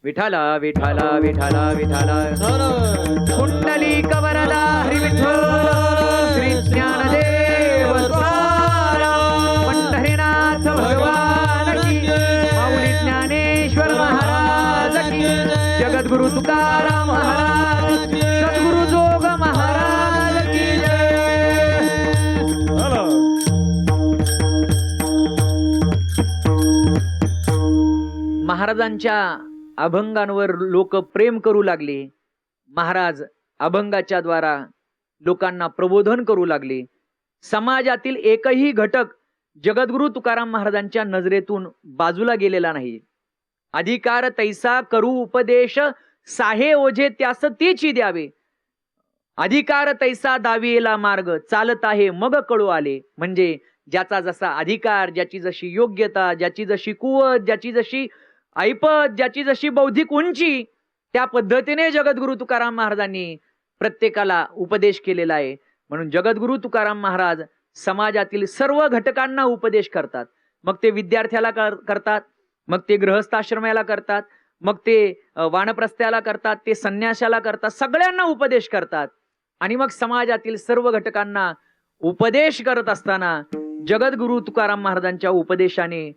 विठाला विठाला विठाला विठाला कुंडली कवरला हरी विठ्ठल श्री ज्ञानदेव तुकाराम पंढरीनाथ भगवान की माऊली ज्ञानेश्वर महाराज की जगद्गुरु तुकाराम महाराज सद्गुरु जोग महाराज की महाराजांच्या अभंगांवर लोक प्रेम करू लागले. महाराज अभंगाच्या द्वारा लोकांना प्रबोधन करू लागले. समाजातील एकही घटक जगद्गुरु तुकाराम महाराजांच्या नजरेतून बाजूला गेलेला नाही. अधिकार तैसा करू उपदेश साहे ओझे त्यास तेची द्यावे. अधिकार तैसा दाविला मार्ग चालत आहे मग कळू आले. म्हणजे ज्याचा जसा अधिकार, ज्याची जशी योग्यता, ज्याची जशी कुवत, ज्याची जशी ऐपत, ज्याची जशी बौद्धिक उंची, त्या पद्धतीने जगद्गुरु तुकाराम महाराजांनी प्रत्येकाला उपदेश केलेला आहे. म्हणून जगद्गुरु तुकाराम महाराज समाजातील सर्व घटकांना उपदेश करतात. मग ते विद्यार्थ्याला करतात, मग ते गृहस्थाश्रमाला करतात, मग ते वानप्रस्थाला करतात, ते संन्यासाला करतात, सगळ्यांना उपदेश करतात. आणि मग समाजातील सर्व घटकांना उपदेश करत असताना जगद्गुरु तुकाराम महाराजांच्या उपदेशाने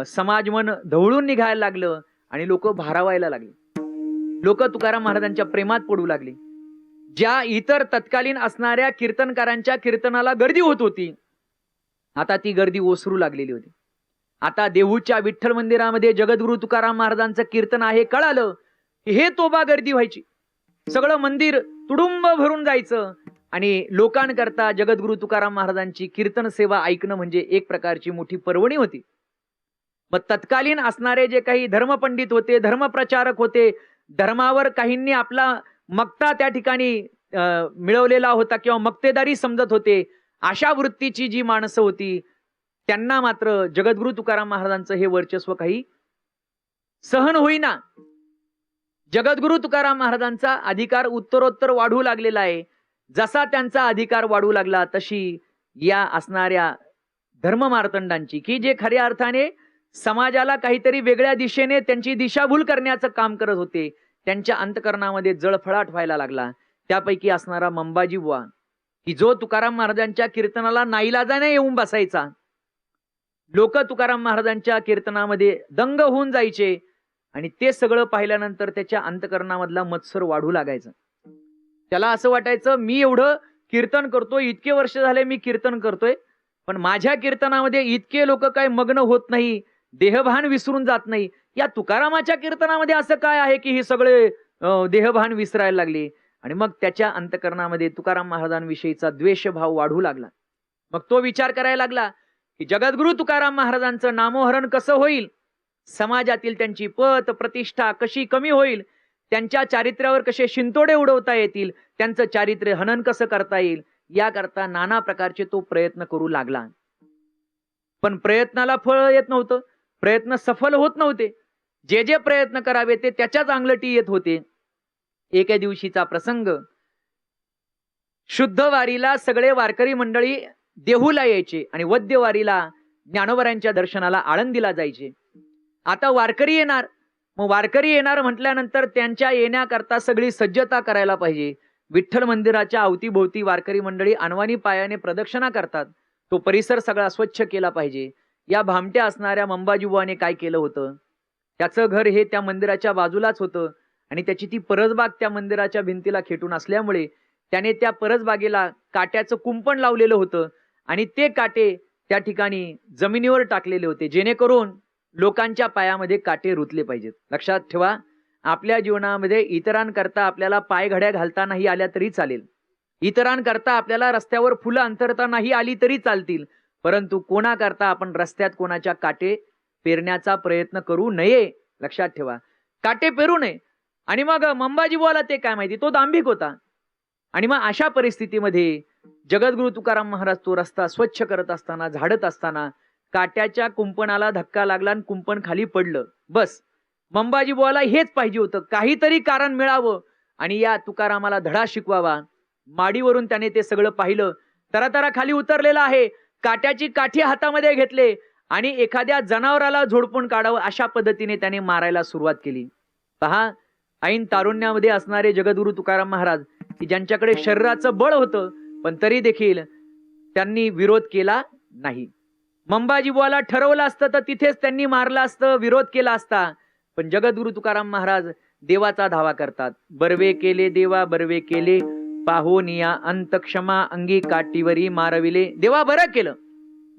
समाजमन ढवळून निघायला लागलं आणि लोक भारावायला लागले. लोक तुकाराम महाराजांच्या प्रेमात पडू लागले. ज्या इतर तत्कालीन असणाऱ्या कीर्तनकारांच्या कीर्तनाला गर्दी होत होती, आता ती गर्दी ओसरू लागलेली होती. आता देहूच्या विठ्ठल मंदिरामध्ये जगद्गुरु तुकाराम महाराजांचं कीर्तन आहे कळालं की हे तोबा गर्दी व्हायची. सगळं मंदिर तुडुंब भरून जायचं आणि लोकांकरता जगद्गुरु तुकाराम महाराजांची कीर्तन सेवा ऐकणं म्हणजे एक प्रकारची मोठी पर्वणी होती. मग तत्कालीन असणारे जे काही धर्मपंडित होते, धर्मप्रचारक होते, धर्मावर काहींनी आपला मक्ता त्या ठिकाणी मिळवलेला होता किंवा मक्तेदारी समजत होते, अशा वृत्तीची जी माणसं होती त्यांना मात्र जगद्गुरु तुकाराम महाराजांचं हे वर्चस्व काही सहन होईना. जगद्गुरु तुकाराम महाराजांचा अधिकार उत्तरोत्तर वाढू लागलेला आहे. जसा त्यांचा अधिकार वाढू लागला तशी या असणाऱ्या धर्ममार्तंडांची, की जे खऱ्या अर्थाने समाजाला काहीतरी वेगळ्या दिशेने त्यांची दिशाभूल करण्याचं काम करत होते, त्यांच्या अंतकरणामध्ये जळफळाट व्हायला लागला. त्यापैकी असणारा मंबाजी बुवा, की जो तुकाराम महाराजांच्या कीर्तनाला नाईलाजाने येऊन बसायचा. लोक तुकाराम महाराजांच्या कीर्तनामध्ये दंग होऊन जायचे आणि ते सगळं पाहिल्यानंतर त्याच्या अंतकरणामधला मत्सर वाढू लागायचा. त्याला असं वाटायचं, मी एवढं कीर्तन करतोय, इतके वर्ष झाले मी कीर्तन करतोय, पण माझ्या कीर्तनामध्ये इतके लोक काय मग्न होत नाही, देहभान विसरून जात नाही. या तुकारामाच्या कीर्तनामध्ये असं काय आहे की हे सगळे देहभान विसरायला लागले. आणि मग त्याच्या अंतकरणामध्ये तुकाराम महाराजांविषयीचा द्वेषभाव वाढू लागला. मग तो विचार करायला लागला की जगद्गुरु तुकाराम महाराजांचं नामोहरण कसं होईल, समाजातील त्यांची पत प्रतिष्ठा कशी कमी होईल, त्यांच्या चारित्र्यावर कसे शिंतोडे उडवता येतील, त्यांचं चारित्र्य हनन कसं करता येईल, याकरता नाना प्रकारचे तो प्रयत्न करू लागला. पण प्रयत्नाला फळ येत नव्हतं, प्रयत्न सफल होत नव्हते. जे जे प्रयत्न करावे ते त्याच्याच अंगलटी येत होते. एके दिवशीचा प्रसंग, शुद्ध वारीला सगळे वारकरी मंडळी देहूला यायचे आणि वद्य वारीला ज्ञानोबरांच्या दर्शनाला आळंदीला जायचे. आता वारकरी येणार, मग वारकरी येणार म्हटल्यानंतर त्यांच्या येण्याकरता सगळी सज्जता करायला पाहिजे. विठ्ठल मंदिराच्या अवतीभोवती वारकरी मंडळी अनवाणी पायाने प्रदक्षिणा करतात, तो परिसर सगळा स्वच्छ केला पाहिजे. या भामट्या असणाऱ्या मंबाजीबुवाने काय केलं होतं, त्याचं घर हे त्या मंदिराच्या बाजूलाच होतं आणि त्याची ती परसबाग त्या मंदिराच्या भिंतीला खेटून असल्यामुळे त्याने त्या परसबागेला काट्याचं कुंपण लावलेलं होतं आणि ते काटे त्या ठिकाणी जमिनीवर टाकलेले होते, जेणेकरून लोकांच्या पायामध्ये काटे रुतले पाहिजेत. लक्षात ठेवा, आपल्या जीवनामध्ये इतरांकरता आपल्याला पायघड्या घालता नाही आल्या तरी चालेल, इतरांकरता आपल्याला रस्त्यावर फुलं अंतरता नाही आली तरी चालतील, परंतु कोणाकरता आपण रस्त्यात कोणाच्या काटे पेरण्याचा प्रयत्न करू नये. लक्षात ठेवा, काटे पेरू नये. आणि मग मंबाजीबुवाला ते काय माहिती, तो दांभिक होता. आणि मग अशा परिस्थितीमध्ये जगद्गुरु तुकाराम महाराज तो रस्ता स्वच्छ करत असताना, झाडत असताना काट्याच्या कुंपणाला धक्का लागला आणि कुंपण खाली पडलं. बस, मंबाजीबुवाला हेच पाहिजे होतं, काहीतरी कारण मिळावं आणि या तुकारामाला धडा शिकवावा. माडीवरून त्याने ते सगळं पाहिलं, तरातरा खाली उतरलेला आहे, काट्याची काठी हातामध्ये घेतले आणि एखाद्या जनावराला झोडपून काढावं अशा पद्धतीने त्याने मारायला सुरुवात केली. पहा, ऐन तारुण्यामध्ये असणारे जगद्गुरु तुकाराम महाराज की ज्यांच्याकडे शरीराचं बळ होतं, पण तरी देखील त्यांनी विरोध केला नाही. मंबाजीबुवाला ठरवलं असतं तर तिथेच त्यांनी मारलं असतं, विरोध केला असता. पण जगद्गुरु तुकाराम महाराज देवाचा धावा करतात. बर्वे केले देवा बर्वे केले, पाहोनिया अंत क्षमा अंगी काठीवरी मारविले. देवा बरं केलं,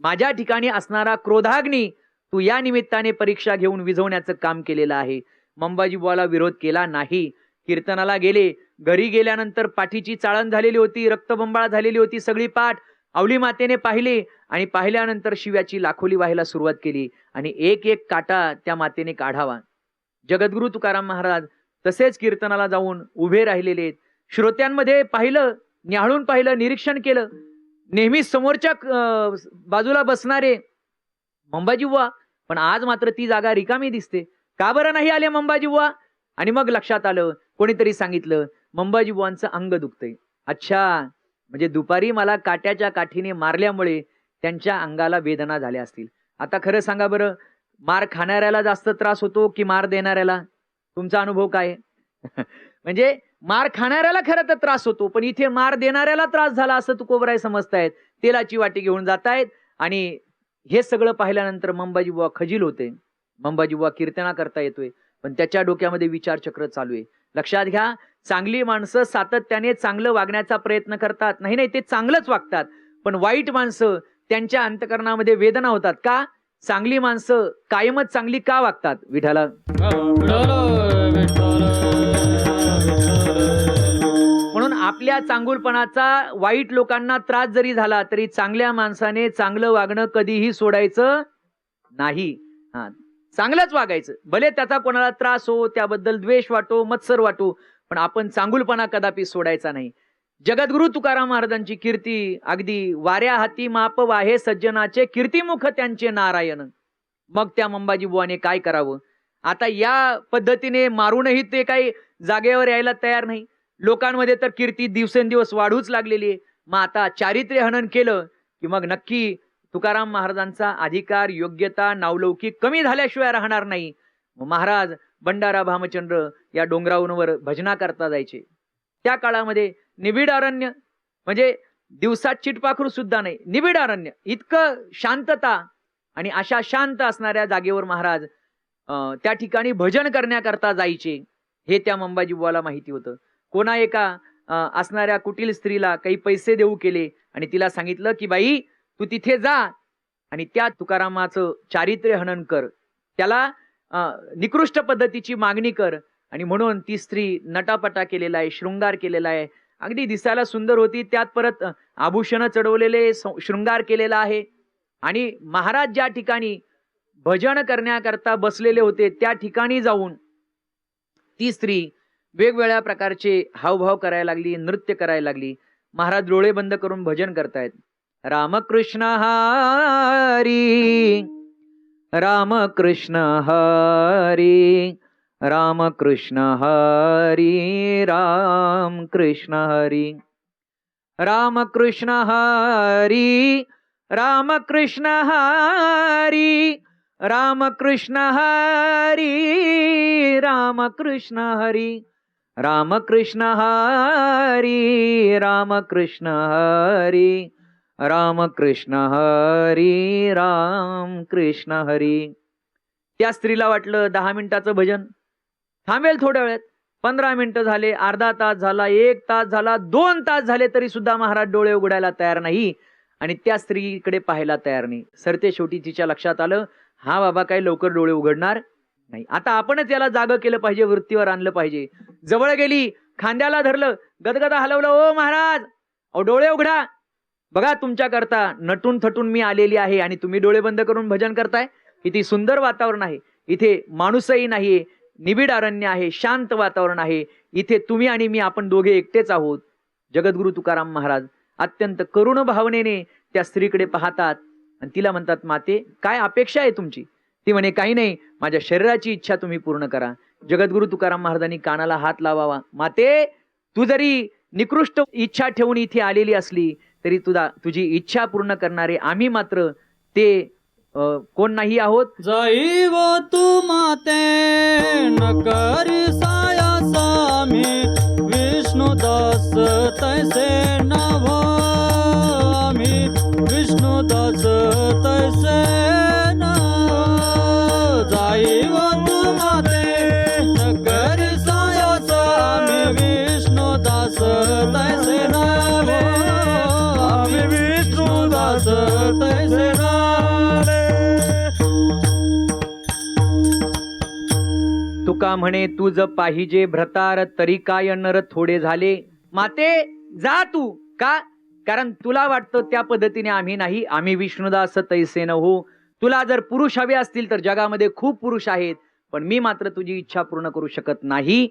माझ्या ठिकाणी असणारा क्रोधाग्नी तू या निमित्ताने परीक्षा घेऊन विझवण्याचं काम केलेलं आहे. मंबाजीबुवाला विरोध केला नाही. कीर्तनाला गेले. घरी गेल्यानंतर पाठीची चाळण झालेली होती, रक्तबंबाळ झालेली होती सगळी पाठ. आवली मातेने पाहिले आणि पाहिल्यानंतर शिव्याची लाखोली व्हायला सुरुवात केली आणि एक एक काटा त्या मातेने काढावा. जगद्गुरु तुकाराम महाराज तसेच कीर्तनाला जाऊन उभे राहिलेले आहेत. श्रोत्यांमध्ये पाहिलं, न्याहाळून पाहिलं, निरीक्षण केलं. नेहमी समोरच्या बाजूला बसणारे मंबाजीबुवा, पण आज मात्र ती जागा रिकामी दिसते. का बरं नाही आले मंबाजीबुवा? आणि मग लक्षात आलं, कोणीतरी सांगितलं मंबाजीबुवांचं अंग दुखतंय. अच्छा, म्हणजे दुपारी मला काट्याच्या काठीने मारल्यामुळे त्यांच्या अंगाला वेदना झाल्या असतील. आता खरं सांगा बरं, मार खाणाऱ्याला जास्त त्रास होतो की मार देणाऱ्याला? तुमचा अनुभव काय? म्हणजे मार खाणाऱ्याला खरं तर त्रास होतो, पण इथे मार देणाऱ्याला त्रास झाला असं तुकोबराय समजतायत. तेलाची वाटी घेऊन जातायत आणि हे सगळं पाहिल्यानंतर मंबाजीबुवा खजील होते. मंबाजीबुवा कीर्तना करता येतोय, पण त्याच्या डोक्यामध्ये विचारचक्र चालू आहे. लक्षात घ्या, चांगली माणसं सातत्याने चांगलं वागण्याचा प्रयत्न करतात. नाही ते चांगलंच वागतात, पण वाईट माणसं त्यांच्या अंतकरणामध्ये वेदना होतात. का? चांगली माणसं कायमच चांगली का वागतात? विठाला म्हणून आपल्या चांगुलपणाचा वाईट लोकांना त्रास जरी झाला तरी चांगल्या माणसाने चांगलं वागणं कधीही सोडायचं नाही. चांगलंच वागायचं, भले त्याचा कोणाला त्रास हो, त्याबद्दल द्वेष वाटो, मत्सर वाटो, पण आपण चांगुलपणा कदापि सोडायचा नाही. जगद्गुरु तुकाराम महाराजांची कीर्ती अगदी वाऱ्या हाती माप वाहे सज्जनाचे, कीर्तिमुख त्यांचे नारायण. मग त्या मंबाजीबुवाने काय करावं? आता या पद्धतीने मारूनही ते काही जागेवर यायला तयार नाही. लोकांमध्ये तर कीर्ती दिवसेंदिवस वाढूच लागलेली आहे. मग आता चारित्र्य हनन केलं की मग नक्की तुकाराम महाराजांचा अधिकार, योग्यता, नावलौकिक कमी झाल्याशिवाय राहणार नाही. महाराज भंडारा भामचंद्र या डोंगरावर भजना करता जायचे. त्या काळामध्ये निबिड अरण्य, म्हणजे दिवसात चिटपाखरू सुद्धा नाही, निबिड अरण्य, इतकं शांतता. आणि अशा शांत असणाऱ्या जागेवर महाराज त्या ठिकाणी भजन करण्याकरता जायचे. हे त्या मंबाजीबुवाला माहिती होतं. कोणा एका असणाऱ्या कुटील स्त्रीला काही पैसे देऊ केले आणि तिला सांगितलं की बाई तू तिथे जा आणि त्या तुकारामाचं चारित्र्य हनन कर, त्याला निकृष्ट पद्धतीची मागणी कर. आणि म्हणून ती स्त्री नटापटा केलेला आहे, शृंगार केलेला आहे, अगदी दिसायला सुंदर होती, त्यात परत आभूषण चढवलेले, शृंगार केलेला आहे. आणि महाराज ज्या ठिकाणी भजन करण्याकरता बसलेले होते त्या ठिकाणी जाऊन ती स्त्री वेगवेगळ्या प्रकारचे हावभाव करायला लागली, नृत्य करायला लागली. महाराज डोळे बंद करून भजन करतायत. रामकृष्ण हरी रामकृष्ण हरी रामकृष्ण हरी रामकृष्ण हरी रामकृष्ण हरी रामकृष्ण हरी रामकृष्ण हरी रामकृष्ण हरी रामकृष्ण हरी रामकृष्ण हरी रामकृष्ण हरी रामकृष्ण हरी. त्या स्त्रीला वाटलं 10 मिनिटाचं भजन थांबेल, थोड्या वेळात 15 मिनिटं झाले, अर्धा तास झाला, 1 तास झाला, 2 तास झाले, तरी सुद्धा महाराज डोळे उघडायला तयार नाही आणि त्या स्त्रीकडे पाहायला तयार नाही. सरते शेवटी तिच्या लक्षात आलं, हा बाबा काही लवकर डोळे उघडणार नाही. आता आपणच याला जागं केलं पाहिजे, वृत्तीवर आणलं पाहिजे. जवळ गेली, खांद्याला धरलं, गदगदा हलवलं. ओ महाराज, अहो डोळे उघडा, बघा तुमच्या करता नटून थटून मी आलेली आहे आणि तुम्ही डोळे बंद करून भजन करताय. किती सुंदर वातावरण आहे, इथे माणूसही नाहीये, निबिड अरण्य आहे, शांत वातावरण आहे, इथे तुम्ही आणि मी आपण दोघे एकटेच आहोत. जगद्गुरु तुकाराम महाराज अत्यंत करुण भावनेने त्या स्त्रीकडे पाहतात आणि तिला म्हणतात, माते काय अपेक्षा आहे तुमची? ती म्हणे, काही नाही, माझ्या शरीराची इच्छा तुम्ही पूर्ण करा. जगद्गुरु तुकाराम महाराजांनी कानाला हात लावावा. माते, तू जरी निकृष्ट इच्छा ठेवून इथे आलेली असली तरी तुझी इच्छा पूर्ण करणारे आम्ही मात्र ते कोण नाही आहोत. जाईव तू माते न करी सायास आम्ही विष्णुदास तैसे नभो आम्ही विष्णुदास तैसे न जाईव तू माते न करी सायास आम्ही विष्णुदास तैसे नभो आम्ही विष्णुदास तैसे न तुका म्हणे तुझ पाहिजे भ्रतार तरी काय नर थोडे झाले. माते जा तू. का? कारण तुला वाटतं त्या पद्धतीने आम्ही नाही, आम्ही विष्णुदास तैसे न हो. तुला जर पुरुष हवे असतील तर जगामध्ये खूप पुरुष आहेत, पण मी मात्र तुझी इच्छा पूर्ण करू शकत नाही.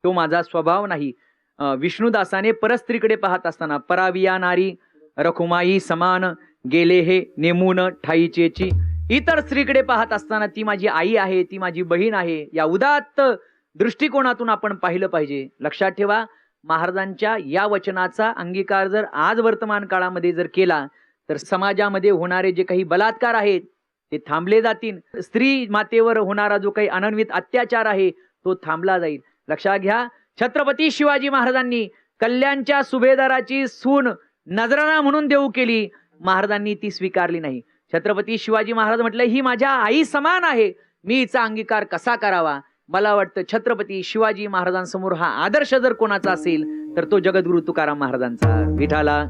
तो माझा स्वभाव नाही. विष्णुदासाने परस्त्रीकडे पाहत असताना पराविया नारी रखुमाई समान गेले हे नेमून ठाईचेची. इतर स्त्रीकडे पाहत असताना ती माझी आई आहे, ती माझी बहीण आहे, या उदात्त दृष्टिकोनातून आपण पाहिलं पाहिजे. लक्षात ठेवा, महाराजांच्या या वचनाचा अंगीकार जर आज वर्तमान काळामध्ये जर केला तर समाजामध्ये होणारे जे काही बलात्कार आहेत ते थांबले जातील. स्त्री मातेवर होणारा जो काही अनन्वित अत्याचार आहे तो थांबला जाईल. लक्षात घ्या, छत्रपती शिवाजी महाराजांनी कल्याणच्या सुभेदाराची सून नजराणा म्हणून देऊ केली, महाराजांनी ती स्वीकारली नाही. छत्रपती शिवाजी महाराज म्हटलं ही माझ्या आई समान आहे, मी हिचा अंगीकार कसा करावा. मला वाटतं छत्रपती शिवाजी महाराजांसमोर हा आदर्श जर कोणाचा असेल तर तो जगद्गुरु तुकाराम महाराजांचा. विठाला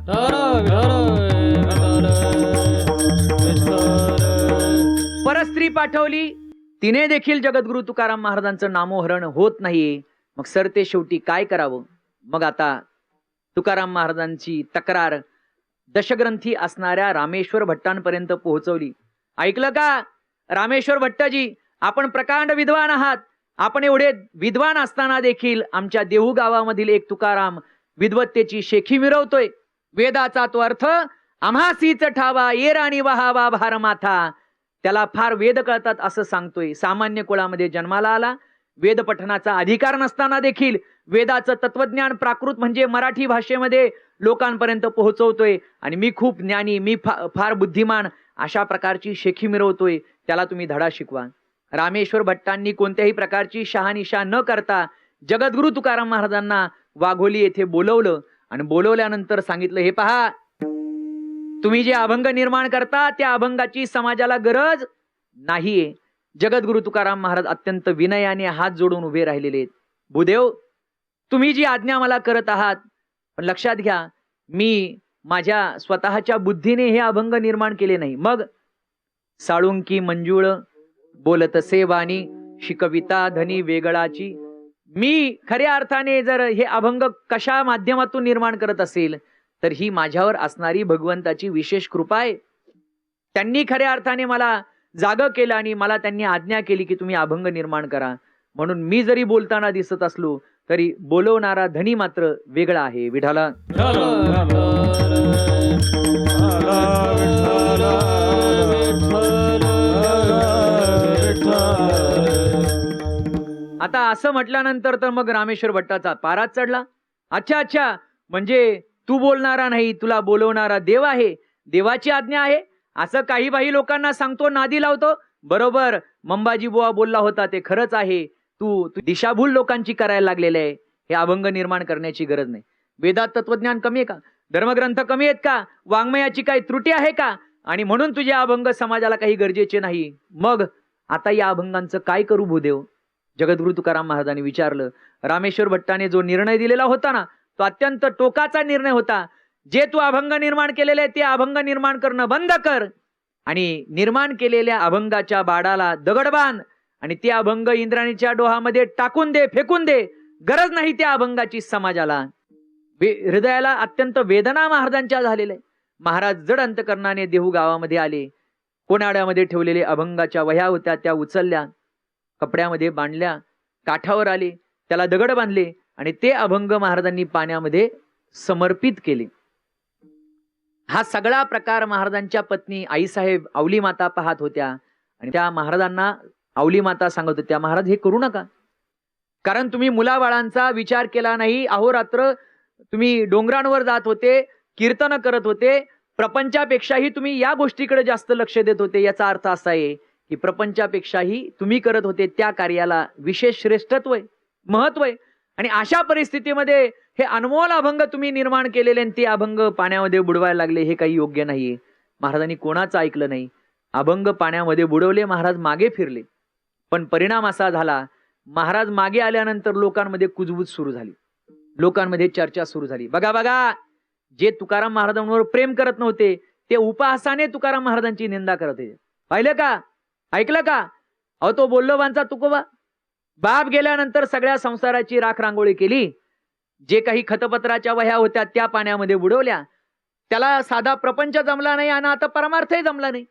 परस्त्री पाठवली, तिने देखील जगद्गुरु तुकाराम महाराजांचं नामोहरण होत नाहीये. मग सरते शेवटी काय करावं. मग आता तुकाराम महाराजांची तक्रार दशग्रंथी असणाऱ्या रामेश्वर भट्टांपर्यंत पोहोचवली. ऐकलं का रामेश्वर भट्टजी, आपण प्रकांड विद्वान आहात. आपण एवढे विद्वान असताना देखील आमच्या देहू गावामधील एक तुकाराम विद्वत्तेची शेखी मिरवतोय. वेदाचा तो अर्थ आम्हासीच ठावा ये राणी वहावा भार माथा. त्याला फार वेद कळतात असं सांगतोय. सामान्य कुळामध्ये जन्माला आला, वेद पठणाचा अधिकार नसताना देखील वेदाचं तत्वज्ञान प्राकृत म्हणजे मराठी भाषेमध्ये लोकांपर्यंत पोहोचवतोय. आणि मी खूप ज्ञानी, मी फार बुद्धिमान, अशा प्रकारची शेखी मिरवतोय. त्याला तुम्ही धडा शिकवा. रामेश्वर भट्टांनी कोणत्याही प्रकारची शहानिशा न करता जगद्गुरु तुकाराम महाराजांना वाघोली येथे बोलवलं आणि बोलवल्यानंतर सांगितलं, हे पहा, तुम्ही जे अभंग निर्माण करता त्या अभंगाची समाजाला गरज नाहीये. जगद्गुरु तुकाराम महाराज अत्यंत विनयाने हात जोडून उभे राहिलेले आहेत. भूदेव, तुम्ही जी आज्ञा मला करत आहात, पण लक्षात घ्या, मी माझ्या स्वतःच्या बुद्धीने हे अभंग निर्माण केले नाही. मग साळुंकी मंजुळ बोलतसे वाणी शिकविता धनी वेगळाची. मी खऱ्या अर्थाने जर हे अभंग कशा माध्यमातून निर्माण करत असेल तर ही माझ्यावर असणारी भगवंताची विशेष कृपा आहे. त्यांनी खऱ्या अर्थाने मला जाग केलं आणि मला त्यांनी आज्ञा केली की तुम्ही अभंग निर्माण करा. म्हणून मी जरी बोलताना दिसत असलो तरी बोलवणारा धनी मात्र वेगळा आहे. विठाला आता असं म्हटल्यानंतर तर मग रामेश्वर भट्टाचा पाराच चढला. अच्छा अच्छा, म्हणजे तू बोलणारा नाही, तुला बोलवणारा देव आहे, देवाची आज्ञा आहे असं काही बाही लोकांना सांगतो, नादी लावतो. बरोबर, मंबाजी बुवा बोलला होता ते खरंच आहे. तू दिशाभूल लोकांची करायला लागलेले आहे. हे अभंग निर्माण करण्याची गरज नाही. वेदात तत्वज्ञान कमी आहे का? धर्मग्रंथ कमी आहेत का? वाङ्मयाची काही त्रुटी आहे का? आणि म्हणून तुझे अभंग समाजाला काही गरजेचे नाही. मग आता या अभंगांचं काय करू भूदेव? जगद्गुरु तुकाराम महाराजांनी विचारलं. रामेश्वर भट्टाने जो निर्णय दिलेला होता ना, तो अत्यंत टोकाचा निर्णय होता. जे तू अभंग निर्माण केलेले ते अभंग निर्माण करणं बंद कर आणि निर्माण केलेल्या अभंगाच्या बाडाला दगड बांध आणि ते अभंग इंद्राणीच्या डोहामध्ये टाकून दे, फेकून दे. गरज नाही त्या अभंगाची समाजाला. हृदयाला अत्यंत वेदना महाराजांच्या झालेल्या. महाराज जड अंतकरणाने देहू गावामध्ये आले. कोणाड्यामध्ये ठेवलेले अभंगाच्या वह्या होत्या त्या उचलल्या, कपड्यामध्ये बांधल्या, काठावर आले, त्याला दगड बांधले आणि ते अभंग महाराजांनी पाण्यामध्ये समर्पित केले. हा सगळा प्रकार महाराजांच्या पत्नी आईसाहेब आवली माता पाहत होत्या आणि त्या महाराजांना आवली माता सांगत होत्या, महाराज हे करू नका, कारण तुम्ही मुलाबाळांचा विचार केला नाही. अहोरात्र तुम्ही डोंगरांवर जात होते, कीर्तन करत होते, प्रपंचापेक्षाही तुम्ही या गोष्टीकडे जास्त लक्ष देत होते, याचा अर्थ असा आहे की प्रपंचापेक्षाही तुम्ही करत होते त्या कार्याला विशेष श्रेष्ठत्व आहे, महत्व आहे. आणि अशा परिस्थितीमध्ये हे अनमोल अभंग तुम्ही निर्माण केलेले आणि ते अभंग पाण्यामध्ये बुडवायला लागले, हे काही योग्य नाहीये. महाराजांनी कोणाचं ऐकलं नाही, अभंग पाण्यामध्ये बुडवले, महाराज मागे फिरले. पण परिणाम असा झाला, महाराज मागे आल्यानंतर लोकांमध्ये कुजबूज सुरू झाली, लोकांमध्ये चर्चा सुरू झाली. बघा बघा, जे तुकाराम महाराजांवर प्रेम करत नव्हते ते उपहासाने तुकाराम महाराजांची निंदा करत होते. पाहिलं का, ऐकलं का? अहो तो बोल्लोबांचा तुकोबा, बाप गेल्यानंतर सगळ्या संसाराची राख रांगोळी केली, जे काही खतपत्राच्या वह्या होत्या त्या पाण्यामध्ये बुडवल्या, त्याला साधा प्रपंच जमला नाही आणि आता परमार्थही जमला नाही.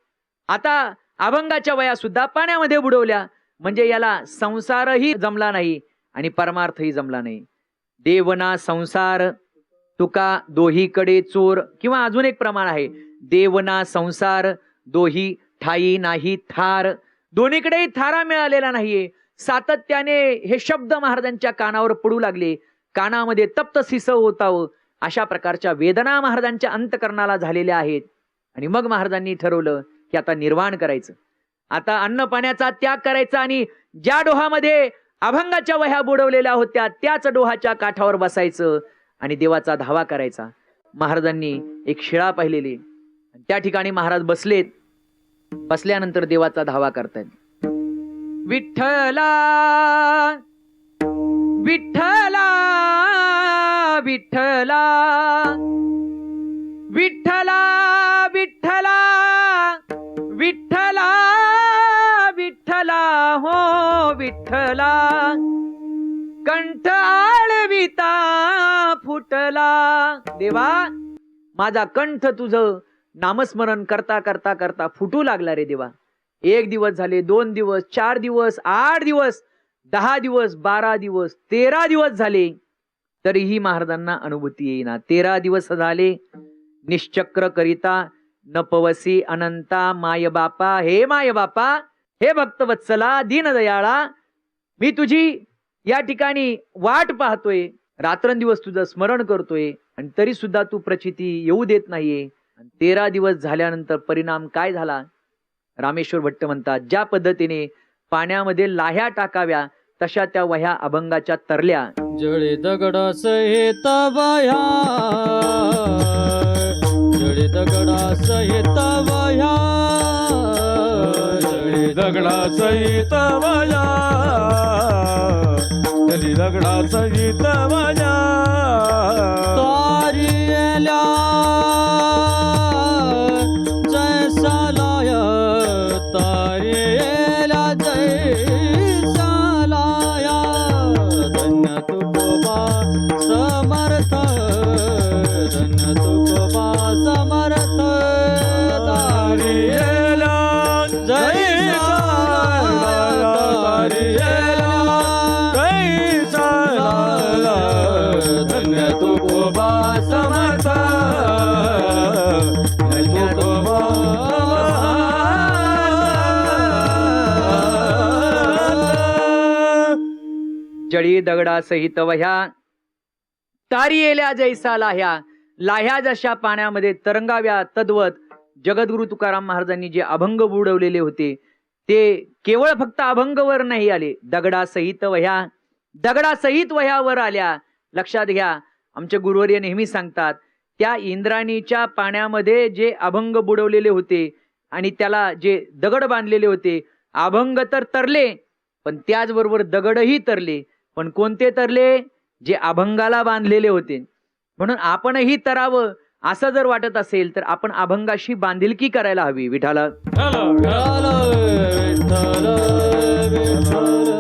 आता अभंगाच्या वह्या सुद्धा पाण्यामध्ये बुडवल्या, म्हणजे याला संसारही जमला नाही आणि परमार्थही जमला नाही. देवना संसार तुका दोहीकडे चोर, किंवा अजून एक प्रमाण आहे, देवना संसार दोही ठाई नाही थार, दोन्हीकडेही थारा मिळालेला नाहीये. सातत्याने हे शब्द महाराजांच्या कानावर पडू लागले, कानामध्ये तप्त सिसव होतावं, अशा प्रकारच्या वेदना महाराजांच्या अंतकरणाला झालेल्या आहेत. आणि मग महाराजांनी ठरवलं की आता निर्वाण करायचं, आता अन्न पाण्याचा त्याग करायचा आणि ज्या डोहामध्ये अभंगाच्या वह्या बुडवलेल्या होत्या त्याच डोहाच्या काठावर बसायचं आणि देवाचा धावा करायचा. महाराजांनी एक शिळा पाहिलेली, त्या ठिकाणी महाराज बसलेत. बसल्यानंतर देवाचा धावा करतायत. विठ्ठला विठ्ठला विठ्ठला विठ्ठला विठ्ठला विठ्ठला विठ्ठला हो विठ्ठला, कंठ आळविता फुटला. देवा, माझा कंठ तुझं नामस्मरण करता करता करता फुटू लागला रे देवा. 1 दिवस झाले, 2 दिवस, 4 दिवस, 8 दिवस, 10 दिवस, 12 दिवस, 13 दिवस झाले, तरीही महाराजांना अनुभूती येईना. 13 दिवस झाले, निश्चक्र करिता नपवसी अनंता माय बापा, हे माय बापा, हे भक्तवत्सला, दीनदयाळा, मी तुझी या ठिकाणी वाट पाहतोय, रात्रंदिवस तुझं स्मरण करतोय, आणि तरी सुद्धा तू प्रचिती येऊ देत नाहीये. 13 दिवस झाल्यानंतर परिणाम काय झाला? रामेश्वर भट्ट म्हणतात, ज्या पद्धतीने पाण्यामध्ये लाह्या टाकाव्या तशा त्या वह्या अभंगाच्या तरल्या. जळे दगडा सहित वह्या, जळे दगडा सहित वह्या, जळे दगडा सहित वह्या, जळे दगडा सहित वह्या, तारियल्या जैसा लाय, तारियल्या जैसा लाया, धन्य तुकोबा समर्थ, धन्य तुकोबा समर्थ, तारियल्या जैसा लाया, तारियल्या जैसा लाया, धन्य तुकोबा समर्थ, धन्य तुकोबा. जळी दगडा सहित वह्या, तारियेल्या जैसा लाह्या, लाह्या जशा पाण्यामध्ये तरंगाव्या तद्वत जगद्गुरु तुकाराम महाराजांनी जे अभंग बुडवलेले होते ते केवळ फक्त अभंगवर नाही आले, दगडासहित वह्या, दगडासहित वह्या वर आल्या. लक्षात घ्या, आमचे गुरुवर्य नेहमी सांगतात, त्या इंद्राणीच्या पाण्यामध्ये जे अभंग बुडवलेले होते आणि त्याला जे दगड बांधलेले होते, अभंग तर तरले पण त्याचबरोबर दगडही तरले. पण कोणते तरले? जे अभंगाला बांधलेले होते. म्हणून आपणही तरावं असं जर वाटत असेल तर आपण अभंगाशी बांधिलकी करायला हवी. विठाला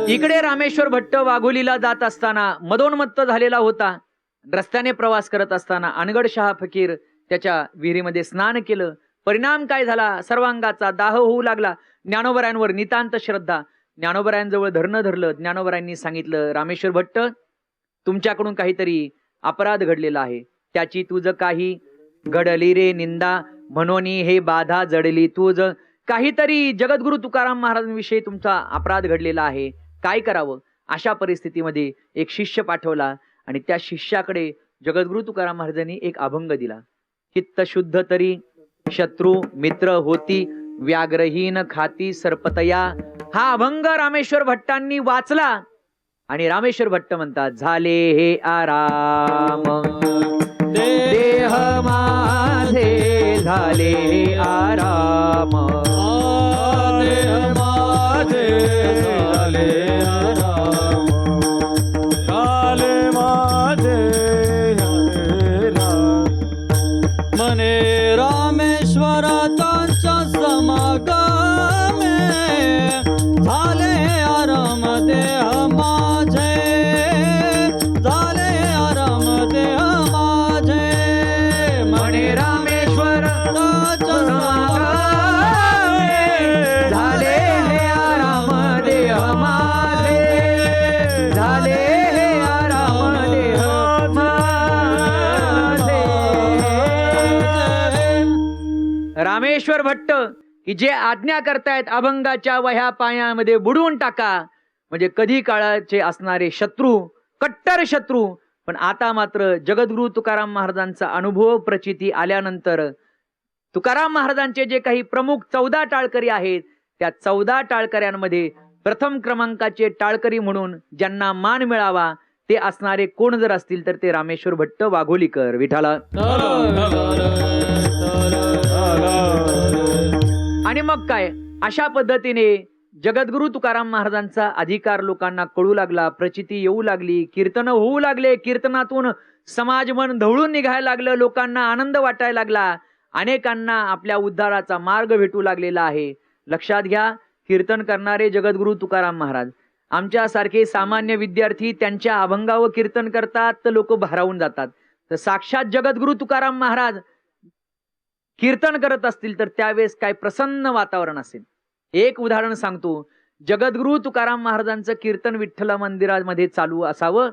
इकडे रामेश्वर भट्ट वाघोलीला जात असताना मदोन्मत्त झालेला होता. रस्त्याने प्रवास करत असताना अनगड शहा फकीर त्याच्या विहिरीमध्ये स्नान केलं. परिणाम काय झाला? सर्वांगाचा दाह होऊ लागला. ज्ञानोबरायांवर नितांत श्रद्धा. ज्ञानोबरायांजवळ धरणं धरलं. ज्ञानोबरायांनी सांगितलं, रामेश्वर भट्ट, तुमच्याकडून काहीतरी अपराध घडलेला आहे, त्याची तुझ काही घडली रे निंदा, म्हणून हे बाधा जडली तुझ. काहीतरी जगद्गुरु तुकाराम महाराजांविषयी तुमचा अपराध घडलेला आहे, काय करावं? अशा परिस्थितीमध्ये एक शिष्य पाठवला आणि त्या शिष्याकडे जगद्गुरु तुकाराम महाराजांनी एक अभंग दिला. चित्त शुद्ध तरी शत्रू मित्र होती व्याघ्रहीन खाती सर्पतया. हा अभंग रामेश्वर भट्टांनी वाचला आणि रामेश्वर भट्ट म्हणतात, झाले हे आराम देह माझे, झाले हे आराम देह माझे झाले आराम, झाले माझे हरे राम. मने रामेश्वराच्या समागमे, झाले आराम देह माझे, झाले आराम देह माझे. म्हणे रामेश्वर झाले हे आराम देह माझे, झाले हे आराम देह माझे. रामेश्वर भट्ट की जे आज्ञा करतायत अभंगाच्या वह्या पायामध्ये बुडवून टाका, म्हणजे कधी काळाचे असणारे शत्रू, कट्टर शत्रू. पण आता मात्र जगद्गुरु तुकाराम महाराजांचा अनुभव प्रचिती आल्यानंतर तुकाराम महाराजांचे जे काही प्रमुख 14 टाळकरी आहेत, त्या 14 टाळकऱ्यांमध्ये प्रथम क्रमांकाचे टाळकरी म्हणून ज्यांना मान मिळावा ते असणारे कोण जर असतील तर ते रामेश्वर भट्ट वाघोलीकर. विठाला. आणि मग काय, अशा पद्धतीने जगद्गुरु तुकाराम महाराजांचा अधिकार लोकांना कळू लागला, प्रचिती येऊ लागली, कीर्तन होऊ लागले, कीर्तनातून समाज मन ढवळून निघायला लागलं, लोकांना आनंद वाटायला लागला, अनेकांना आपल्या उद्धाराचा मार्ग भेटू लागलेला आहे. लक्षात घ्या, कीर्तन करणारे जगद्गुरु तुकाराम महाराज, आमच्यासारखे सामान्य विद्यार्थी त्यांच्या अभंगावर कीर्तन करतात तर लोक भारावून जातात. तर साक्षात जगद्गुरु तुकाराम महाराज कीर्तन करत असतील तर त्यावेळेस काय प्रसन्न वातावरण असेल. एक उदाहरण सांगतो, जगद्गुरु तुकाराम महाराजांचं कीर्तन विठ्ठल मंदिरामध्ये चालू असावं,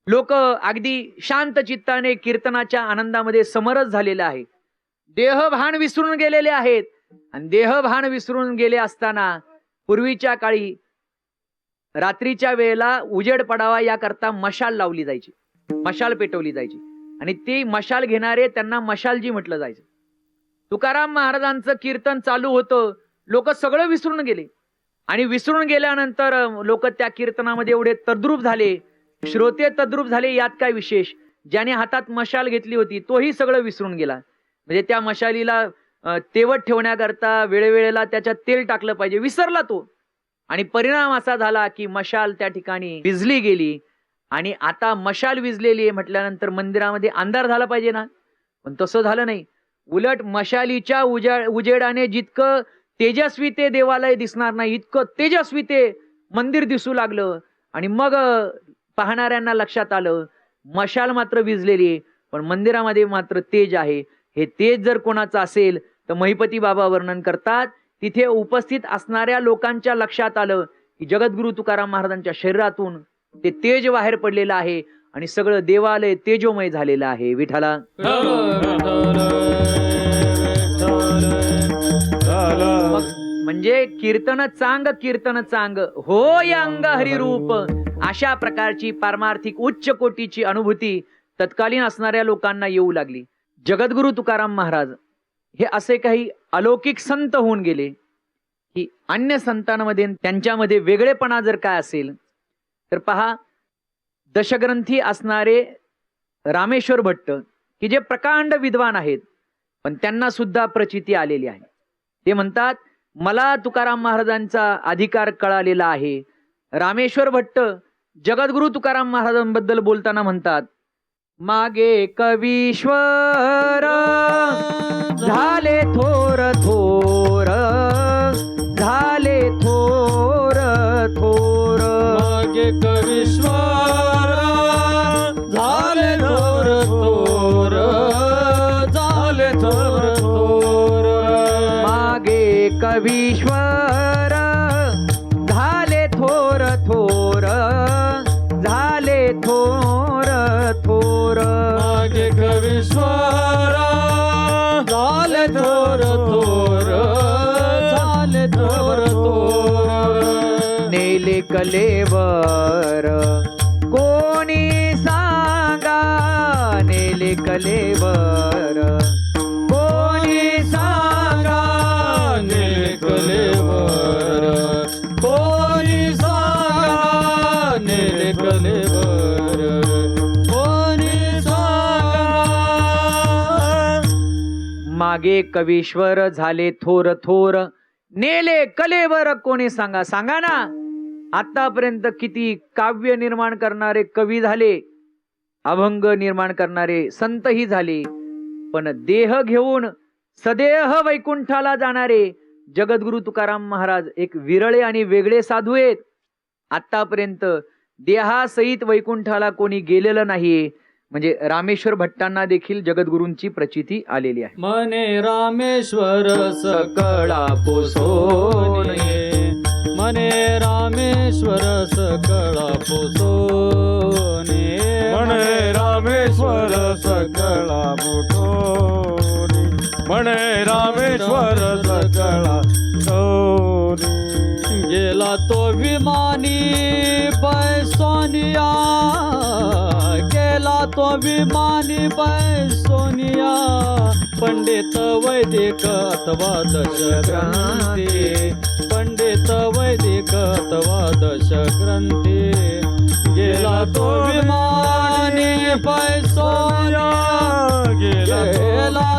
लोक अगदी शांत चित्ताने कीर्तनाच्या आनंदामध्ये समरस झालेले आहेत, देहभान विसरून गेलेले आहेत. आणि देहभान विसरून गेले असताना पूर्वीच्या काळी रात्रीच्या वेळेला उजेड पडावा याकरता मशाल लावली जायची, मशाल पेटवली जायची आणि ती मशाल घेणारे त्यांना मशालजी म्हटलं जायचं. तुकाराम महाराजांचं कीर्तन चालू होतं, लोक सगळं विसरून गेले आणि विसरून गेल्यानंतर लोक त्या कीर्तनामध्ये एवढे तद्रूप झाले, श्रोते तद्रूप झाले. यात काय विशेष, ज्याने हातात मशाल घेतली होती तोही सगळं विसरून गेला. म्हणजे त्या मशालीला तेवत ठेवण्याकरता वेळेवेळेला त्याच्यात तेल टाकलं पाहिजे, विसरला तो. आणि परिणाम असा झाला की मशाल त्या ठिकाणी विझली गेली. आणि आता मशाल विझलेली आहे म्हटल्यानंतर मंदिरामध्ये अंधार झाला पाहिजे ना, पण तसं झालं नाही. उलट मशालीच्या उजेडाने जितकं तेजस्वी ते देवालय दिसणार नाही, इतकं तेजस्वी ते मंदिर दिसू लागलं. आणि मग पाहणाऱ्यांना लक्षात आलं मशाल मात्र विझलेली आहे पण मंदिरामध्ये मात्र तेज आहे. हे तेज जर कोणाचं असेल तर महिपती बाबा वर्णन करतात, तिथे उपस्थित असणाऱ्या लोकांच्या लक्षात आलं की जगद्गुरु तुकाराम महाराजांच्या शरीरातून ते तेज बाहेर पडलेलं आहे आणि सगळं देवालय तेजोमय झालेलं आहे. विठाला. म्हणजे कीर्तन चांग हो अंग हरिरूप, अशा प्रकारची पारमार्थिक उच्च कोटीची अनुभूती तत्कालीन असणाऱ्या लोकांना येऊ लागली. जगद्गुरु तुकाराम महाराज हे असे काही अलौकिक संत होऊन गेले की अन्य संतांमध्ये त्यांच्यामध्ये वेगळेपणा जर काय असेल तर पहा, दशग्रंथी असणारे रामेश्वर भट्ट की जे प्रकांड विद्वान आहेत पण त्यांना सुद्धा प्रचिती आलेली आहे. ते म्हणतात मला तुकाराम महाराजांचा अधिकार कळालेला आहे. रामेश्वर भट्ट जगद्गुरु तुकाराम महाराजांबद्दल बोलताना म्हणतात, मागे कवीश्वर झाले थोर थोर, झाले थोर थोर. मागे कवीश्वर झाले थोर थोर, झाले थोर थोर. मागे कवीश्वर झाले थोर थोर, झाले थोर थोर. मागे कवीश्वर झाले थोर थोर, झाले थोर थोर. नेले कलेवर कोणी सांगा, नेले कलेवर कोणी मागे कवीश्वर झाले थोर थोर, नेले कलेवर कोणी सांगा. सांगा ना, आतापर्यंत किती काव्य निर्माण करणारे कवी झाले, अभंग निर्माण करणारे संतही झाले, पण देह घेऊन सदेह वैकुंठाला जाणारे जगद्गुरु तुकाराम महाराज एक विरळे आणि वेगळे साधू आहेत. आतापर्यंत देहासहित वैकुंठाला कोणी गेलेलं नाही. म्हणजे रामेश्वर भट्टांना देखील जगद्गुरूंची प्रचिती आलेली आहे. मने रामेश्वर सकळा पोसोने, मने रामेश्वर सकळा पोसोने, म्हणे रामेश्वर सकळा पोसोने, म्हणे रामेश्वर सकळा पोसोने. गेला तो विमानी पैसोनिया, गेला तो विमानी पैसोनिया, पंडित वैदिक अथवा दशग्रंथी, पंडित वैदिक अथवा दशग्रंथी. गेला तो विमानी पैसोनिया, गेला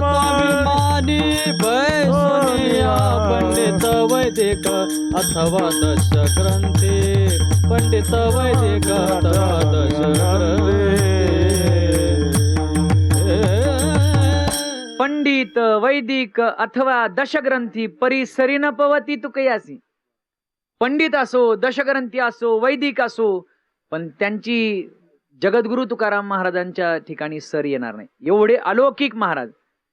तो विमानी पैसोनिया, पंडित वैदिक अथवा दशग्रंथी, पंडित वैदिक अथवा दशग्रंथी. पंडित वैदिक अथवा दशग्रंथी परिसरी न पवती तुकयासी. पंडित असो, दशग्रंथी असो, वैदिक असो, पण त्यांची जगद्गुरु तुकाराम महाराजांच्या ठिकाणी सर येणार नाही. एवढे अलौकिक महाराज.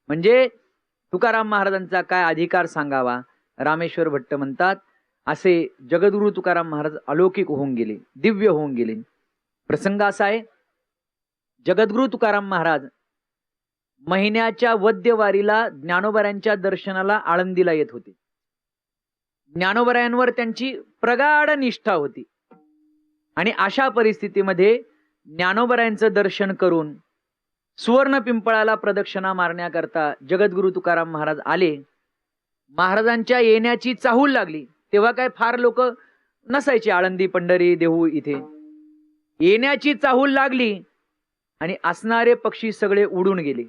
म्हणजे तुकाराम महाराजांचा काय अधिकार सांगावा. रामेश्वर भट्ट म्हणतात, असे जगद्गुरु तुकाराम महाराज अलौकिक होऊन गेले, दिव्य होऊन गेले. प्रसंग असा आहे, जगद्गुरु तुकाराम महाराज महिन्याच्या वद्यवारीला ज्ञानोबरायांच्या दर्शनाला आळंदीला येत होते. ज्ञानोबरायांवर त्यांची प्रगाढ निष्ठा होती आणि अशा परिस्थितीमध्ये ज्ञानोबरायांचं दर्शन करून सुवर्ण पिंपळाला प्रदक्षिणा मारण्याकरता जगद्गुरु तुकाराम महाराज आले. महाराजांच्या येण्याची चाहूल लागली. तेव्हा काय फार लोक नसायचे आळंदी, पंढरी, देहू इथे. येण्याची चाहूल लागली आणि असणारे पक्षी सगळे उडून गेले.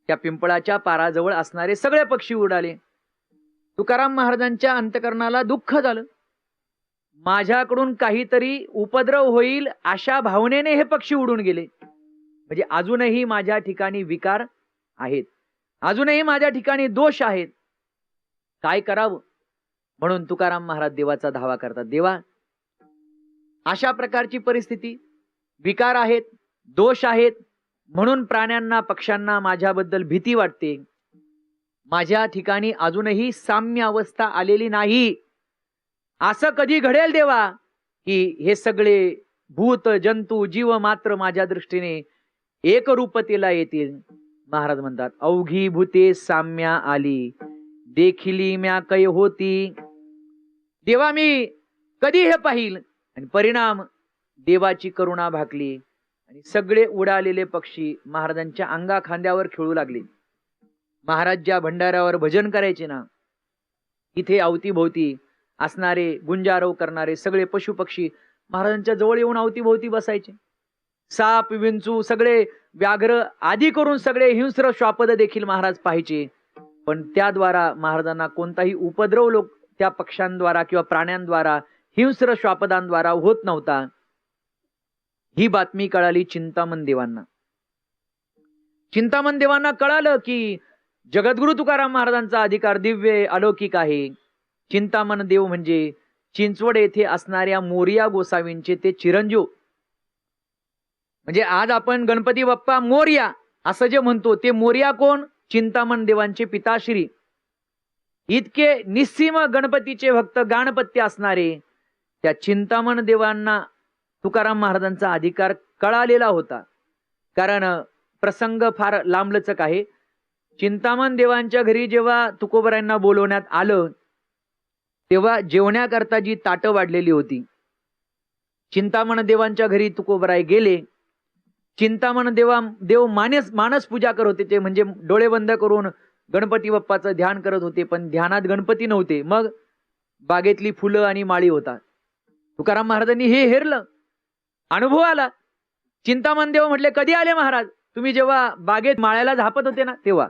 त्या पिंपळाच्या पाराजवळ असणारे सगळे पक्षी उडाले. तुकाराम महाराजांच्या अंतकरणाला दुःख झालं. माझ्याकडून काहीतरी उपद्रव होईल अशा भावनेने हे पक्षी उडून गेले. म्हणजे अजूनही माझ्या ठिकाणी विकार आहेत, अजूनही माझ्या ठिकाणी दोष आहेत. काय करावं म्हणून तुकाराम महाराज देवाचा धावा करतात. देवा, अशा प्रकारची परिस्थिती, विकार आहेत, दोष आहेत, म्हणून प्राण्यांना, पक्ष्यांना माझ्याबद्दल भीती वाटते. माझ्या ठिकाणी अजूनही साम्य अवस्था आलेली नाही. असं कधी घडेल देवा की हे सगळे भूत, जंतू, जीव मात्र माझ्या दृष्टीने एकरूपतेला येतील. महाराज म्हणतात, अवघी भूते साम्या आली, देखिली म्या कै होती. देवा, मी कधी हे पाहिल. आणि परिणाम, देवाची करुणा भाकली आणि सगळे उडालेले पक्षी महाराजांच्या अंगा खांद्यावर खेळू लागले. महाराज ज्या भंडाऱ्यावर भजन करायचे ना, इथे अवतीभोवती असणारे गुंजारव करणारे सगळे पशु पक्षी महाराजांच्या जवळ येऊन अवतीभोवती बसायचे. साप, विंचू, सगळे व्याघ्र आदी करून सगळे हिंस्र श्वापद देखील महाराज पाहायचे. पण त्याद्वारा महाराजांना कोणताही उपद्रव लोक त्या पक्ष्यांद्वारा किंवा प्राण्यांद्वारा, हिंस्र श्वापदांद्वारा होत नव्हता. ही बातमी कळाली चिंतामण देवांना. चिंतामण देवांना कळालं की जगद्गुरु तुकाराम महाराजांचा अधिकार दिव्य अलौकिक आहे. चिंतामण देव म्हणजे चिंचवड येथे असणाऱ्या मोरिया गोसावींचे ते चिरंजीव. म्हणजे आज आपण गणपती बाप्पा मोरया असं जे म्हणतो, ते मोरया कोण? चिंतामण देवांचे पिताश्री. इतके निस्सीम गणपतीचे भक्त, गाणपत्य असणारे त्या चिंतामण देवांना तुकाराम महाराजांचा अधिकार कळालेला होता. कारण प्रसंग फार लांबलचक आहे. चिंतामण देवांच्या घरी जेव्हा तुकोबरायांना बोलवण्यात आलं, तेव्हा जेवण्याकरता जी ताटं वाढलेली होती, चिंतामण देवांच्या घरी तुकोबराय गेले. चिंतामण देव मानस पूजा करत होते. ते म्हणजे डोळे बंद करून गणपती बाप्पाचं ध्यान करत होते, पण ध्यानात गणपती नव्हते. मग बागेतली फुलं आणि माळी होता. तुकाराम महाराजांनी हे हेरलं, अनुभव आला. चिंतामण देव म्हटले, कधी आले महाराज? तुम्ही जेव्हा बागेत माळ्याला झापत होते ना तेव्हा.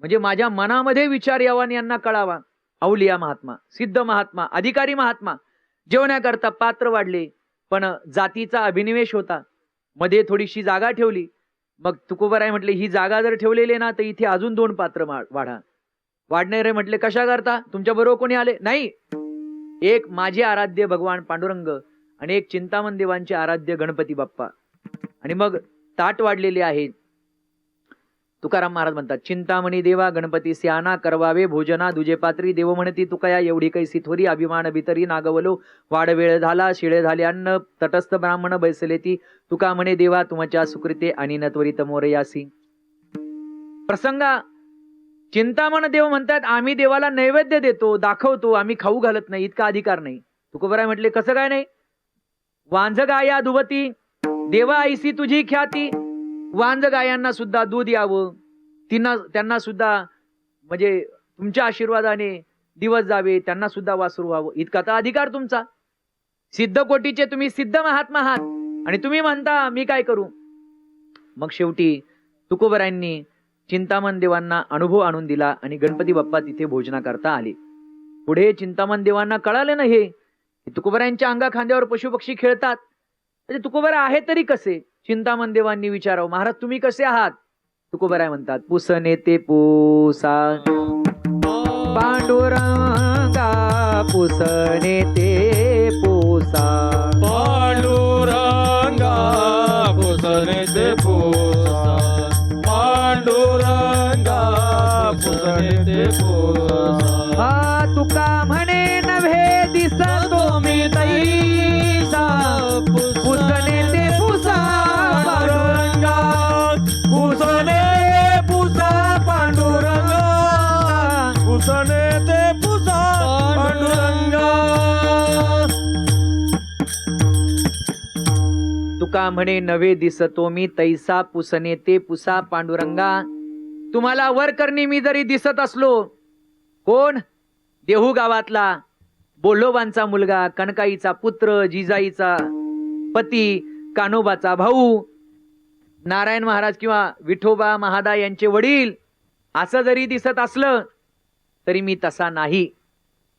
म्हणजे माझ्या मनामध्ये विचार यावा आणि यांना कळावा. अवलिया महात्मा, सिद्ध महात्मा, अधिकारी महात्मा जेवण्याकरता पात्र वाढले, पण जातीचा अभिनिवेश होता. मध्ये थोडीशी जागा ठेवली. मग तुकोबाराय म्हटले, ही जागा जर ठेवलेली ना तर इथे अजून 2 पात्र वाढा. वाढणारे म्हटले, कशा करता, तुमच्या बरोबर कोणी आले? नाही, एक माझे आराध्य भगवान पांडुरंग आणि एक चिंतामण देवांचे आराध्य गणपती बाप्पा. आणि मग ताट वाढलेले आहे. तुकाराम महाराज म्हणतात, चिंतामणी देवा गणपती स्याना करवावे भोजना दुजे पात्री देव म्हणती तुकया एवढी कैसी थोरी अभिमान भितरी नागवलो वाड वेळ झाला शिळे झाले अन्न तटस्थ ब्राह्मण बैसले ती तुका म्हणे देवा तुमच्या सुकृते आणि न त्वरित मोरयासी. प्रसंगा चिंतामण देव म्हणतात, आम्ही देवाला नैवेद्य देतो, दाखवतो, आम्ही खाऊ घालत नाही, इतका अधिकार नाही. तुकोबाराय म्हटले, कसं काय नाही? वांझ गाया दुभती देवा ऐसी तुझी ख्याती. वांझ गायांना सुद्धा दूध यावं, त्यांना सुद्धा म्हणजे तुमच्या आशीर्वादाने दिवस जावे, त्यांना सुद्धा वासरू व्हावं, इतका तर अधिकार तुमचा. सिद्ध कोटीचे तुम्ही सिद्ध महात्मा आहात आणि तुम्ही म्हणता मी काय करू? मग शेवटी तुकोबारायांनी चिंतामण देवांना अनुभव आणून दिला आणि गणपती बाप्पा तिथे भोजना करता आले. पुढे चिंतामण देवांना कळाले ना हे तुकोबारायांच्या अंगा खांद्यावर पशुपक्षी खेळतात, म्हणजे तुकोबाराय आहे तरी कसे? चिंतामण देवांनी विचारावं, महाराज तुम्ही कसे आहात? तुकोबाराय म्हणतात, पुसने ते पुसा पांडुरंगा पुसने ते पुसा पांडुरंगा पुसने ते पुसा पांडुरंगा पुसने ते पुसा. हा तुका म्हणे नव्हे दिसतो मी तैसा पुसने ते पुसा पांडुरंगा पुसने पुसा पांडुरंगा पुसने ते पुसा पांडुरंगा. तुका म्हणे नवे दिसतो मी तैसा पुसने ते पुसा पांडुरंगा. तुम्हाला वर करणी मी जरी दिसत असलो, कोण? देहू गावातला बोल्लोबांचा मुलगा, कणकाईचा पुत्र, जिजाईचा पती, कान्होबाचा भाऊ, नारायण महाराज किंवा विठोबा महादा यांचे वडील, असं जरी दिसत असलं तरी मी तसा नाही.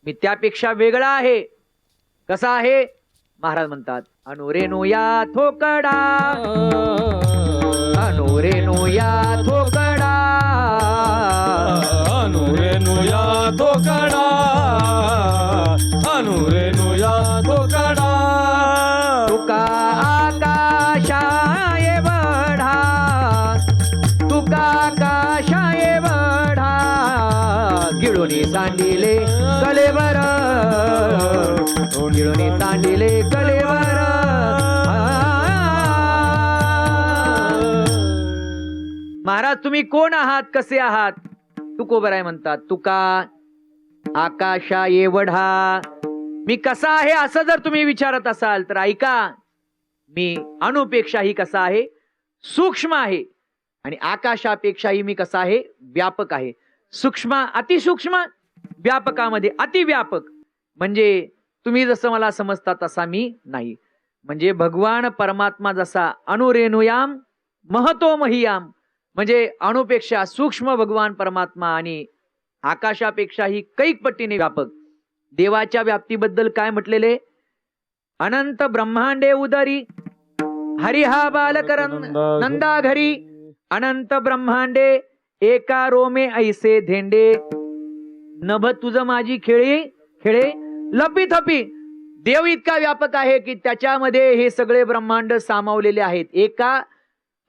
मी त्यापेक्षा वेगळा आहे. कसा आहे? महाराज म्हणतात, अनुरेनो या थोकडा अनुरेनो या थोकडा अनुरेनुया धोकडा अनुरेनुया धोकडा. तुका आकाशाये वढा तुका आकाशाये वढा गिळूनी सांडिले कलेवर गिळूनी सांडिले कलेवर. महाराज तुम्ही कोण आहात, कसे आहात? तुकोबाराय म्हणतात, तुका आकाशा एवढा. मी कसा आहे असं जर तुम्ही विचारत असाल तर ऐका, मी अणुपेक्षाही कसा आहे? सूक्ष्म आहे. आणि आकाशापेक्षाही मी कसा आहे? व्यापक आहे. सूक्ष्म अतिसूक्ष्म, व्यापकामध्ये अतिव्यापक. म्हणजे तुम्ही जसं मला समजता तसा मी नाही. म्हणजे भगवान परमात्मा जसा अणुरेणुयाम महतो महीयाम, म्हणजे अणुपेक्षा सूक्ष्म भगवान परमात्मा आणि आकाशापेक्षाही कैक पट्टीने व्यापक. देवाच्या व्याप्तीबद्दल काय म्हटलेले? अनंत ब्रह्मांडे उदरी हरिहा बालकरन नंदा घरी अनंत ब्रह्मांडे एका रोमे ऐसे धेंडे नभ तुझ माझी खेळी खेळे लपी थपी. देव इतका व्यापक आहे की त्याच्यामध्ये हे सगळे ब्रह्मांड सामावलेले आहेत. एका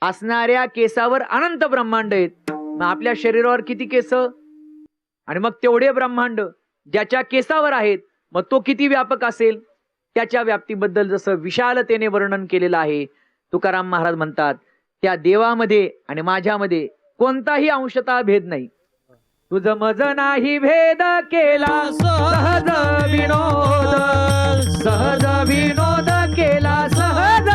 असणाऱ्या केसावर अनंत ब्रह्मांड आहेत. मग आपल्या शरीरावर किती केस आणि मग तेवढे ब्रह्मांड ज्याच्या केसावर आहेत, मग तो किती व्यापक असेल? त्याच्या व्याप्तीबद्दल जसं विशालतेने वर्णन केलेलं आहे. तुकाराम महाराज म्हणतात, त्या देवामध्ये आणि माझ्यामध्ये कोणताही अंशतः भेद नाही. तुझ मज नाही भेद केला सहज विनोद सहज विनोद केला सहज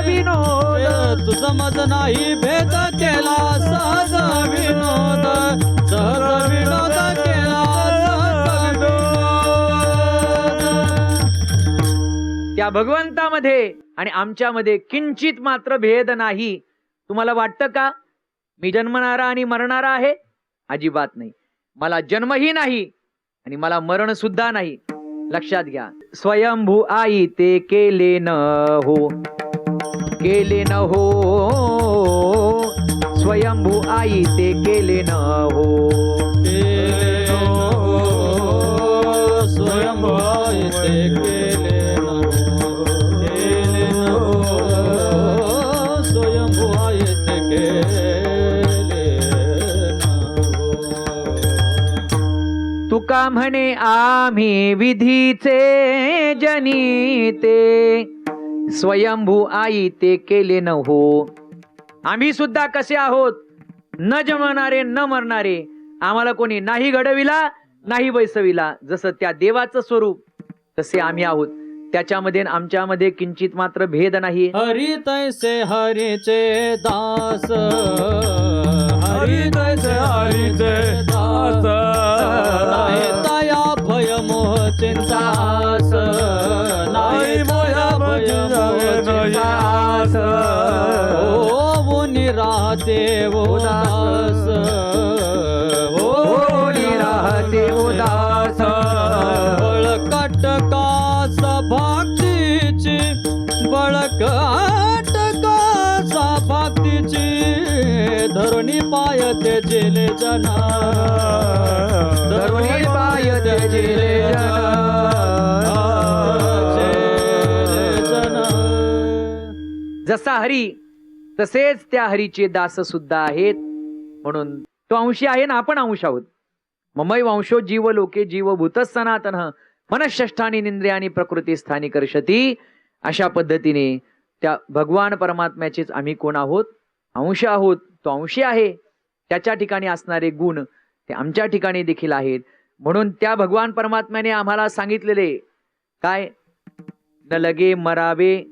विनोद. तुझ मज नाही भेद केला सहज विनोद सहज विनोद केला सहज विनोद. त्या भगवंतामध्ये आणि आमच्यामध्ये किंचित मात्र भेद नाही. तुम्हाला वाटतं का मी जन्मणारा आणि मरणारा आहे? अजिबात नाही. मला जन्मही नाही आणि मला मरण सुद्धा नाही. लक्षात घ्या. स्वयंभू आई ते केले न हो, केले न हो. स्वयंभू आई ते केले न हो. स्वयंभू आई ते केले न हो, केले न हो. स्वयंभू आई ते केले न हो. तुका म्हणे आम्ही विधीचे जनिते, स्वयंभू आई ते केले न हो. आम्ही सुद्धा कसे आहोत? न जमणारे न मरणारे. आम्हाला कोणी नाही घडविला नाही बैसविला. जसं त्या देवाचं स्वरूप तसे आम्ही आहोत. त्याच्यामध्ये आणि आमच्यामध्ये किंचित मात्र भेद नाही. हरी तैसे हरीचे दास, हरी तैसे हरीचे दास. नाही तया भय मोह चिंतास, नाही मोया भय मोह चिंतास. ओ निराते उदास, ओ निराते उदास. बळकट कास भक्तीची, बळकट कास भक्तीची. धरुणी पाय तेजिले जना, धरुणी पाय तेजिले जना. जसा हरी तसेच त्या हरीचे दास सुद्धा आहेत. म्हणून तो अंशी आहे ना आपण अंश आहोत. ममै वंशो जीव लोके जीवभूत सनातन मनःष्ठानी निंद्रियानी प्रकृती स्थानी कर्षती. अशा पद्धतीने त्या भगवान परमात्म्याचेच आम्ही कोण आहोत? अंश आहोत. तो अंशी आहे. त्याच्या ठिकाणी असणारे गुण ते आमच्या ठिकाणी देखील आहेत. म्हणून त्या भगवान परमात्म्याने आम्हाला सांगितलेले काय? न लगे मरावे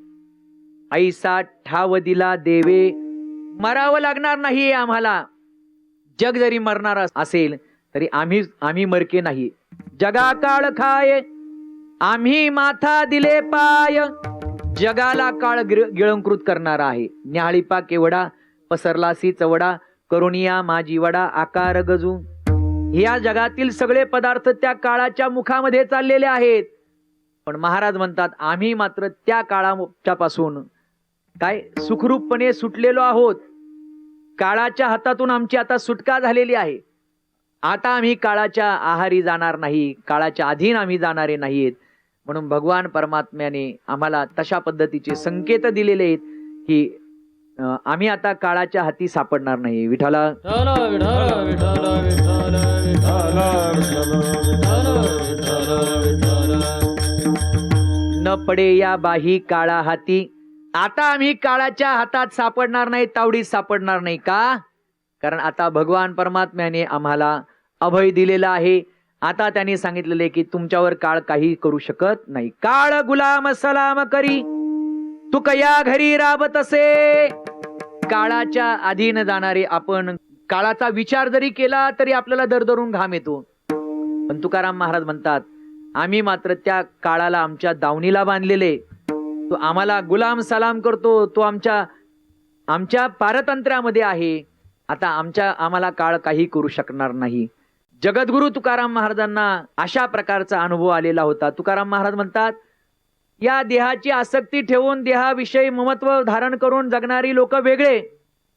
ऐसा ठाव दिला देवे. मरावं लागणार नाहीये आम्हाला. जग जरी मरणार असेल तरी आम्ही मरके नाही. जगा काळ खाय आम्ही माथा दिले पाय. जगाला काळ गिळंकृत करणारा आहे. न्याहाळीपा केवडा पसरलासी चवडा, करुणिया माझी वडा आकार गजू. या जगातील सगळे पदार्थ त्या काळाच्या मुखामध्ये चाललेले आहेत. पण महाराज म्हणतात आम्ही मात्र त्या काळाच्या पासून काय सुखरूपपणे सुटलेलो आहोत. काळाच्या हातातून आमची आता सुटका झालेली आहे. आता आम्ही काळाच्या आहारी जाणार नाही, काळाच्या अधीन आम्ही जाणारे नाहीत. म्हणून भगवान परमात्म्याने आम्हाला तशा पद्धतीचे संकेत दिलेले आहेत की आम्ही आता काळाच्या हाती सापडणार नाही. विठ्ठला विठ्ठल विठ्ठल विठ्ठल विठ्ठल विठ्ठल विठ्ठल विठ्ठल. न पडे या बाही काळा हाती. आता आम्ही काळाच्या हातात सापडणार नाही, तावडीत सापडणार नाही. का? कारण आता भगवान परमात्म्याने आम्हाला अभय दिलेला आहे. आता त्यांनी सांगितलेले की तुमच्यावर काळ काही करू शकत नाही. काळ गुलाम सलाम करी तू कया घरी राबत असे. काळाच्या अधीन जाणारे आपण. काळाचा विचार जरी केला तरी आपल्याला दरदरून घाम येतो. पण तुकाराम महाराज म्हणतात आम्ही मात्र त्या काळाला आमच्या दावणीला बांधलेले. तो आम्हाला गुलाम सलाम करतो. तो आमच्या पारतंत्र्यामध्ये आहे. आता आम्हाला काळ काही करू शकणार नाही. जगद्गुरु तुकाराम महाराजांना अशा प्रकारचा अनुभव आलेला होता. तुकाराम महाराज म्हणतात या देहाची आसक्ती ठेवून देहाविषयी ममत्व धारण करून जगणारी लोक वेगळे,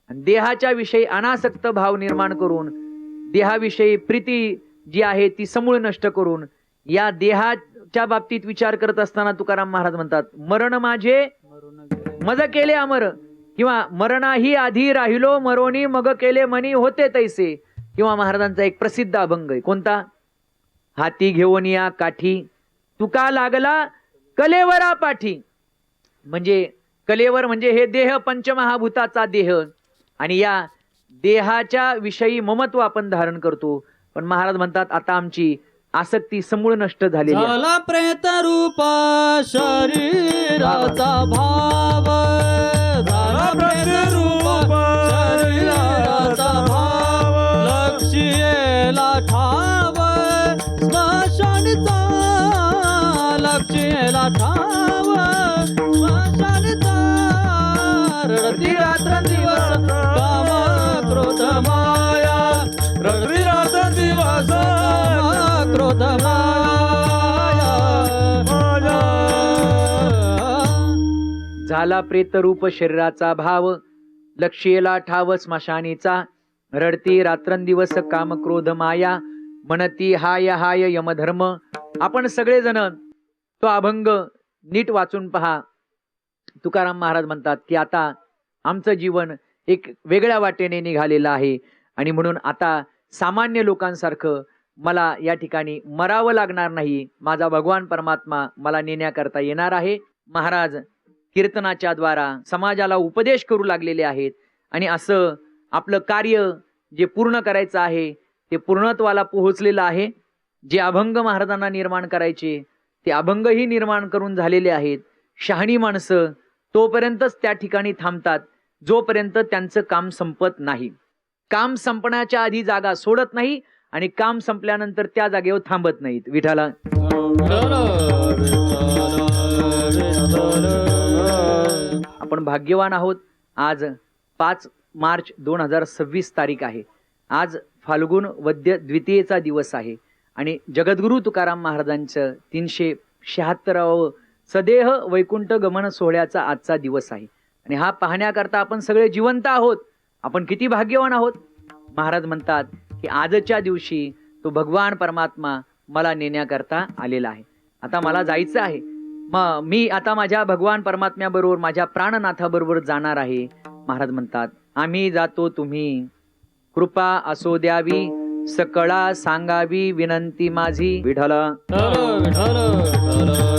देहाच्या विषयी अनासक्त भाव निर्माण करून देहाविषयी प्रीती जी आहे ती समूळ नष्ट करून या देहाच्या बाबतीत विचार करत असताना तुकाराम महाराज म्हणतात मरण माझे मज केले अमर, किंवा मरणाही आधी राहिलो मरोनी मग केले मनी होते तैसे. किंवा महाराजांचा एक प्रसिद्ध अभंग आहे. कोणता? हाती घेऊन या काठी तुका लागला कलेवरा पाठी. म्हणजे कलेवर म्हणजे हे देह पंचमहाभूताचा देह, आणि या देहाच्या विषयी ममत्व आपण धारण करतो. पण महाराज म्हणतात आता आमची आसक्ती समूळ नष्ट झालेली आहे. झाला प्रेत रूप शरीराचा भाव, झाला प्रेत रूप शरीराचा भाव, लक्ष्येला ठाव स्मशानचा, लक्ष्येला ठाव स्मशानचा. रडती रात्र दिवस काम क्रोध माया, रडती झाला प्रेतरूप शरीराचा भाव, लक्ष्येला ठाव स्मशानीचा, रडती रात्रंदिवस काम क्रोध माया, म्हणती हाय हाय यमधर्म. आपण सगळेजण तो अभंग नीट वाचून पहा. तुकाराम महाराज म्हणतात की आता आमचं जीवन एक वेगळ्या वाटेने निघालेलं आहे आणि म्हणून आता सामान्य लोकांसारखं मला या ठिकाणी मरावं लागणार नाही. माझा भगवान परमात्मा मला नेण्याकरता येणार आहे. महाराज कीर्तनाच्या द्वारा समाजाला उपदेश करू लागलेले आहेत आणि असं आपलं कार्य जे पूर्ण करायचं आहे ते पूर्णत्वाला पोहोचलेलं आहे. जे अभंग महाराजांना निर्माण करायचे ते अभंगही निर्माण करून झालेले आहेत. शहाणी माणसं तोपर्यंतच त्या ठिकाणी थांबतात जोपर्यंत त्यांचं काम संपत नाही. काम संपण्याच्या आधी जागा सोडत नाही आणि काम संपल्यानंतर त्या जागेवर थांबत नाहीत. विठाला आपण भाग्यवान आहोत. आज 5 मार्च 2026 तारीख आहे. आज फाल्गुन वद्य द्वितीयेचा दिवस आहे आणि जगद्गुरु तुकाराम महाराजांचं 376व सदेह वैकुंठ गमन सोहळ्याचा आजचा दिवस आहे आणि हा पाहण्याकरता आपण सगळे जिवंत आहोत. आपण किती भाग्यवान आहोत. महाराज म्हणतात की आजच्या दिवशी तो भगवान परमात्मा मला नेण्याकरता आलेला आहे. आता मला जायचं आहे. मी आता माझ्या भगवान परमात्म्याबरोबर माझ्या प्राणनाथाबरोबर जाणार आहे. महाराज म्हणतात आम्ही जातो तुम्ही कृपा असो द्यावी सकळा सांगावी विनंती माझी. विठ्ठल विठ्ठल विठ्ठल